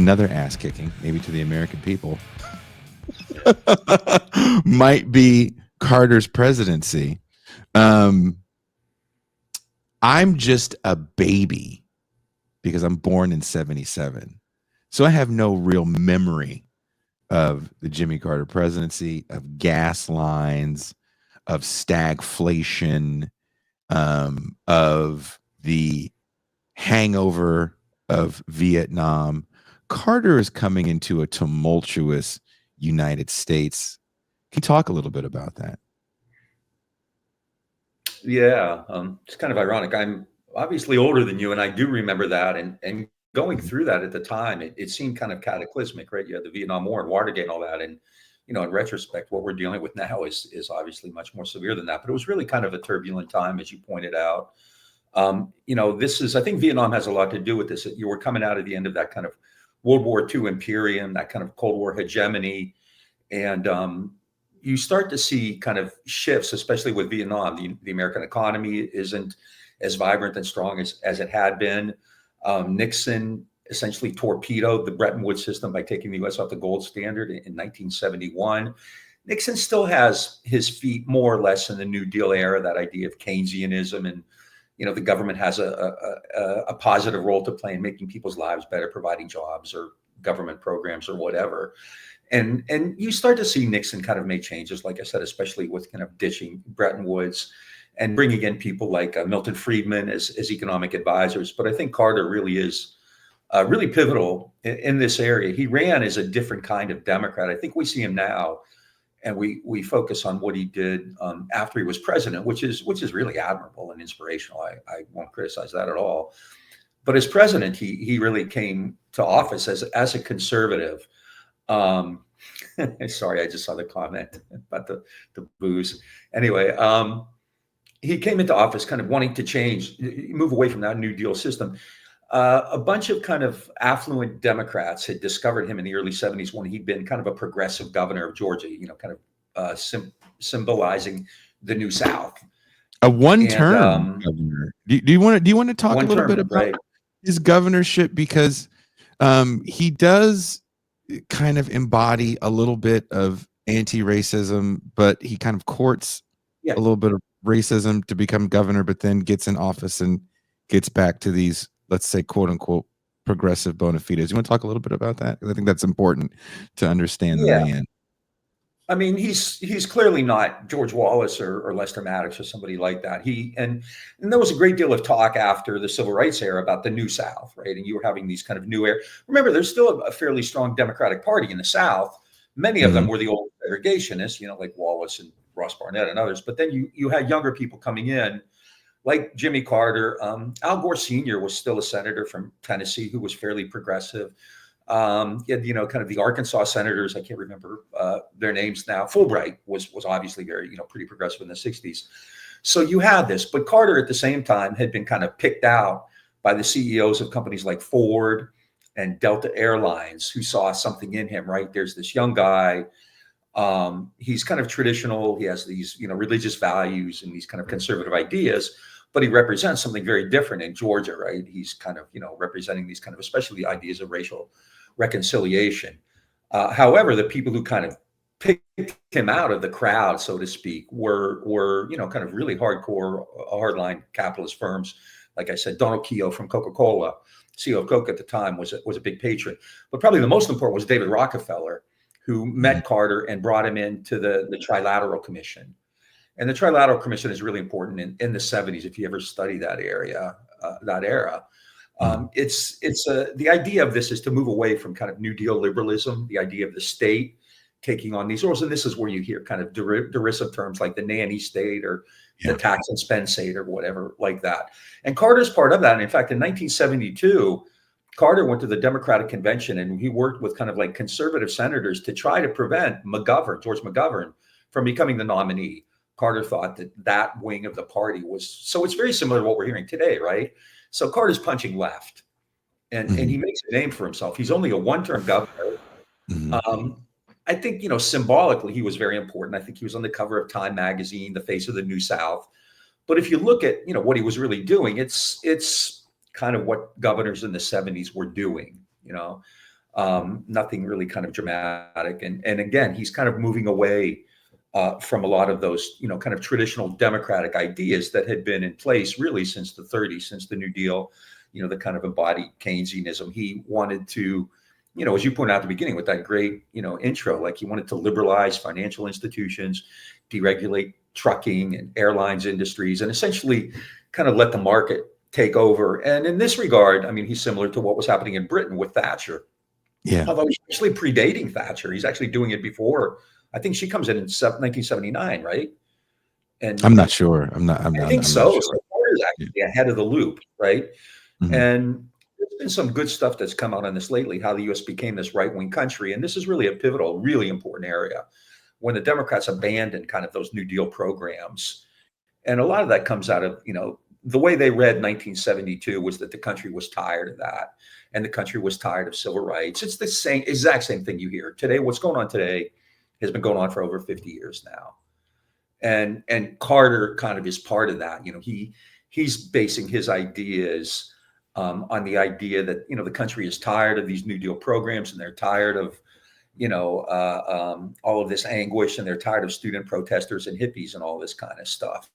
another ass kicking, maybe to the American people, might be Carter's presidency. Um, I'm just a baby because I'm born in 77. So I have no real memory of the Jimmy Carter presidency, of gas lines, of stagflation, of the hangover of Vietnam. Carter is coming into a tumultuous United States. Can you talk a little bit about that? Yeah, it's kind of ironic. I'm obviously older than you, and I do remember that. And going Mhm. through that at the time, it seemed kind of cataclysmic, right? You had the Vietnam War and Watergate and all that, and in retrospect, what we're dealing with now is obviously much more severe than that. But it was really kind of a turbulent time, as you pointed out. This is, I think, Vietnam has a lot to do with this. You were coming out of the end of that kind of World War II imperium, that kind of Cold War hegemony, and you start to see kind of shifts, especially with Vietnam. The American economy isn't as vibrant and strong as it had been. Nixon essentially torpedoed the Bretton Woods system by taking the U.S. off the gold standard in 1971. Nixon still has his feet more or less in the New Deal era, that idea of Keynesianism, and the government has a positive role to play in making people's lives better, providing jobs or government programs or whatever. And you start to see Nixon kind of make changes, like I said, especially with kind of ditching Bretton Woods and bringing in people like Milton Friedman as economic advisors. But I think Carter really is really pivotal in this area. He ran as a different kind of Democrat. I think we see him now, and we focus on what he did after he was president, which is really admirable and inspirational. I won't criticize that at all. But as president, he really came to office as a conservative. Um, Sorry, I just saw the comment about the booze. Anyway, he came into office kind of wanting to change, move away from that New Deal system. A bunch of kind of affluent Democrats had discovered him in the early 70s when he'd been kind of a progressive governor of Georgia, kind of symbolizing the New South. A And one-term governor. Do you want to talk a one little bit term, about right? his governorship, because he does kind of embody a little bit of anti-racism, but he kind of courts Yeah. a little bit of racism to become governor, but then gets in office and gets back to these, let's say, quote unquote, progressive bona fides. You want to talk a little bit about that? Because I think that's important to understand the Yeah. man. I mean, he's clearly not George Wallace or Lester Maddox or somebody like that. And there was a great deal of talk after the Civil Rights era about the New South, right? And you were having these kind of new era. Remember, there's still a fairly strong Democratic Party in the South. Many of them Mhm. were the old segregationists, like Wallace and Ross Barnett and others. But then you had younger people coming in, like Jimmy Carter. Al Gore Sr. was still a senator from Tennessee who was fairly progressive. Kind of the Arkansas senators. I can't remember their names now. Fulbright was obviously very, pretty progressive in the 60s. So you had this, but Carter at the same time had been kind of picked out by the CEOs of companies like Ford and Delta Airlines, who saw something in him, right? There's this young guy. He's kind of traditional. He has these, religious values and these kind of conservative ideas, but he represents something very different in Georgia, right? He's kind of, representing these kind of, especially ideas of racial reconciliation. However, the people who kind of picked him out of the crowd, so to speak, were kind of really hardcore, hardline capitalist firms. Like I said, Donald Keough from Coca-Cola, CEO of Coke at the time, was a big patron. But probably the most important was David Rockefeller, who Mhm. met Carter and brought him into the Trilateral Commission. And the Trilateral Commission is really important in the 70s if you ever study that era. Mhm. It's the idea of this is to move away from kind of New Deal liberalism, the idea of the state taking on these roles, and this is where you hear kind of derisive terms like the nanny state or the Yeah. tax and spend state or whatever like that. And Carter's part of that. And in fact, in 1972, Carter went to the Democratic convention and he worked with kind of like conservative senators to try to prevent George McGovern, from becoming the nominee. Carter thought that wing of the party was, so it's very similar to what we're hearing today, right? So Carter's punching left, and Mhm. he makes a name for himself. He's only a one-term governor. Mhm. Um, I think, symbolically, he was very important. I think he was on the cover of Time magazine, the face of the New South. But if you look at, what he was really doing, it's kind of what governors in the 70s were doing, Nothing really kind of dramatic. And again, he's kind of moving away from a lot of those, kind of traditional democratic ideas that had been in place really since the 30s, since the New Deal, the kind of embodied Keynesianism. He wanted to, as you pointed out at the beginning with that great, intro, like he wanted to liberalize financial institutions, deregulate trucking and airlines industries, and essentially kind of let the market take over. And in this regard, I mean, he's similar to what was happening in Britain with Thatcher. Yeah. Although he's actually predating Thatcher. He's actually doing it before. I think she comes in 1979, right? And I'm not sure. I think I'm not so. sure. So Carter's Yeah. actually ahead of the loop, right? Mhm. And there's been some good stuff that's come out on this lately, how the US became this right-wing country. And this is really a pivotal, really important area when the Democrats abandoned kind of those New Deal programs. And a lot of that comes out of, the way they read 1972 was that the country was tired of that. And the country was tired of civil rights. It's the exact same thing you hear today. What's going on today has been going on for over 50 years now. And Carter kind of is part of that. He's basing his ideas on the idea that the country is tired of these New Deal programs, and they're tired of all of this anguish, and they're tired of student protesters and hippies and all this kind of stuff.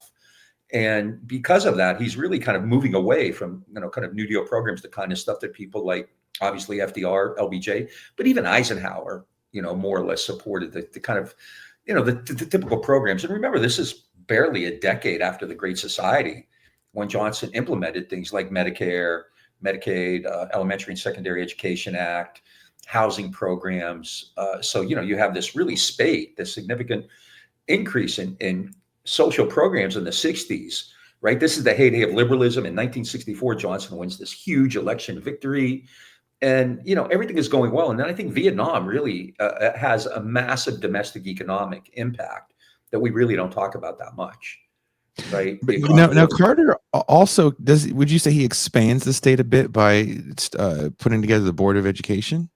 And because of that, he's really kind of moving away from kind of New Deal programs, the kind of stuff that people like obviously FDR, LBJ, but even Eisenhower, more or less supported the kind of the typical programs. And remember, this is barely a decade after the Great Society, when Johnson implemented things like Medicare, Medicaid, Elementary and Secondary Education Act, housing programs. So you have this really this significant increase in social programs in the 60s, right? This is the heyday of liberalism. In 1964, Johnson wins this huge election victory. And everything is going well. And then I think Vietnam really has a massive domestic economic impact that we really don't talk about that much, right? But now Carter also does. Would you say he expands the state a bit by putting together the Board of Education?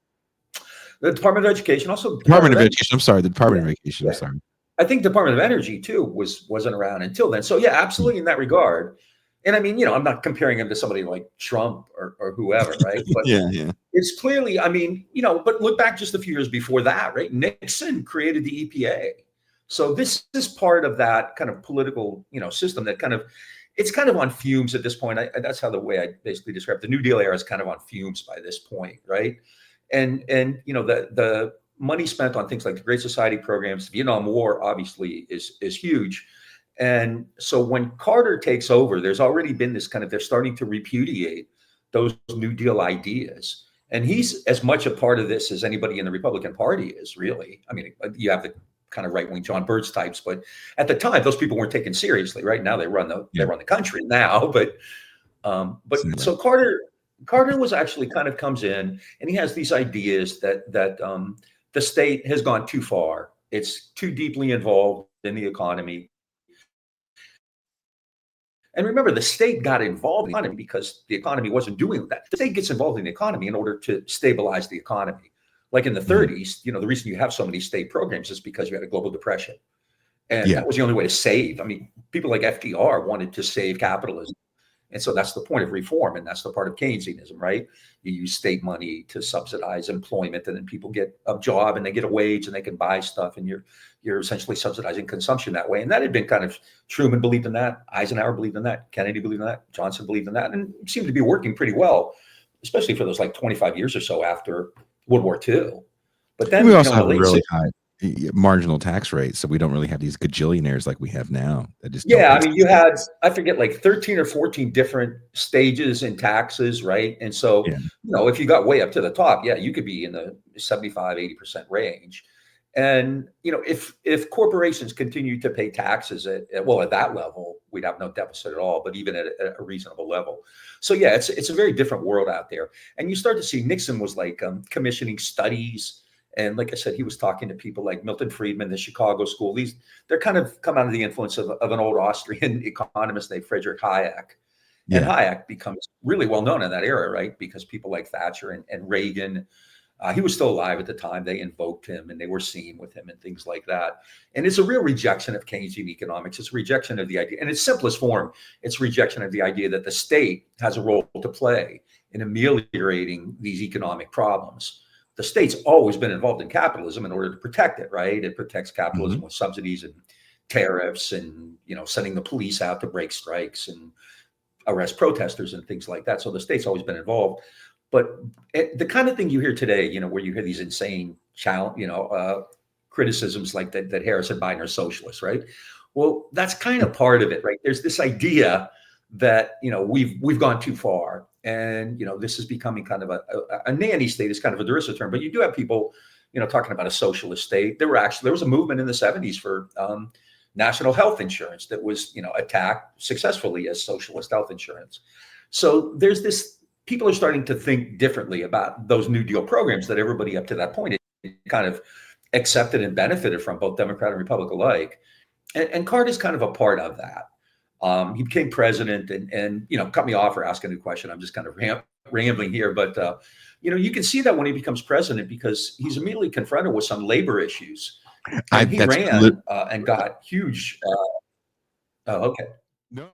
The Department of Education, also Department of Education. I'm sorry, the Department Yeah, of Education. yeah. I'm sorry. I think Department of Energy too wasn't around until then. So yeah, absolutely in that regard. And I mean, I'm not comparing him to somebody like Trump or whoever, right? But Yeah. it's clearly, I mean, but look back just a few years before that, right? Nixon created the EPA. So this is part of that kind of political, system that it's kind of on fumes at this point. That's how the way I basically describe it. The New Deal era is kind of on fumes by this point, right? And the money spent on things like the Great Society programs, the Vietnam War obviously is huge. And so when Carter takes over, there's already been this they're starting to repudiate those New Deal ideas. And he's as much a part of this as anybody in the Republican Party is, really. I mean, you have the kind of right-wing John Birch types, but at the time, those people weren't taken seriously. Right now, they run the country now. But so Carter was actually kind of comes in, and he has these ideas that the state has gone too far. It's too deeply involved in the economy. And remember, the state got involved in the economy because the economy wasn't doing that. The state gets involved in the economy in order to stabilize the economy. Like in the 30s, the reason you have so many state programs is because you had a global depression. And that was the only way to save. I mean, people like FDR wanted to save capitalism. And so that's the point of reform. And that's the part of Keynesianism, right? You use state money to subsidize employment, and then people get a job and they get a wage and they can buy stuff, and you're essentially subsidizing consumption that way. And that had been kind of, Truman believed in that, Eisenhower believed in that, Kennedy believed in that, Johnson believed in that, and it seemed to be working pretty well, especially for those like 25 years or so after World War II. But then we also have in the a late really 60s, high marginal tax rate, so we don't really have these gajillionaires like we have now that just yeah, don't I mean, you had, I forget, like 13 or 14 different stages in taxes, right? And so, if you got way up to the top, you could be in the 75, 80% range. And, if corporations continue to pay taxes at that level, we'd have no deficit at all, but even at a reasonable level. So, yeah, it's a very different world out there. And you start to see Nixon was like commissioning studies. And like I said, he was talking to people like Milton Friedman, the Chicago School. They're kind of come out of the influence of an old Austrian economist named Friedrich Hayek. And Hayek becomes really well known in that era, right? Because people like Thatcher and Reagan, he was still alive at the time. They invoked him and they were seen with him and things like that. And it's a real rejection of Keynesian economics. It's a rejection of the idea, in its simplest form, it's rejection of the idea that the state has a role to play in ameliorating these economic problems. the state's always been involved in capitalism in order to protect it, right? It protects capitalism with subsidies and tariffs and, sending the police out to break strikes and arrest protesters and things like that. So the state's always been involved. But the kind of thing you hear today, where you hear these insane criticisms like that Harris and Biden are socialists, right? Well, that's kind of part of it, right? There's this idea that we've gone too far, and this is becoming kind of a nanny state is kind of a derisive term, but you do have people talking about a socialist state. There was a movement in the 70s for national health insurance that was attacked successfully as socialist health insurance. So there's this, people are starting to think differently about those New Deal programs that everybody up to that point had kind of accepted and benefited from, both Democrat and Republican alike. And Carter's kind of a part of that. He became president, and cut me off for asking a question. I'm just kind of rambling here, but you can see that when he becomes president, because he's immediately confronted with some labor issues, and he ran and got huge. Oh, okay. No.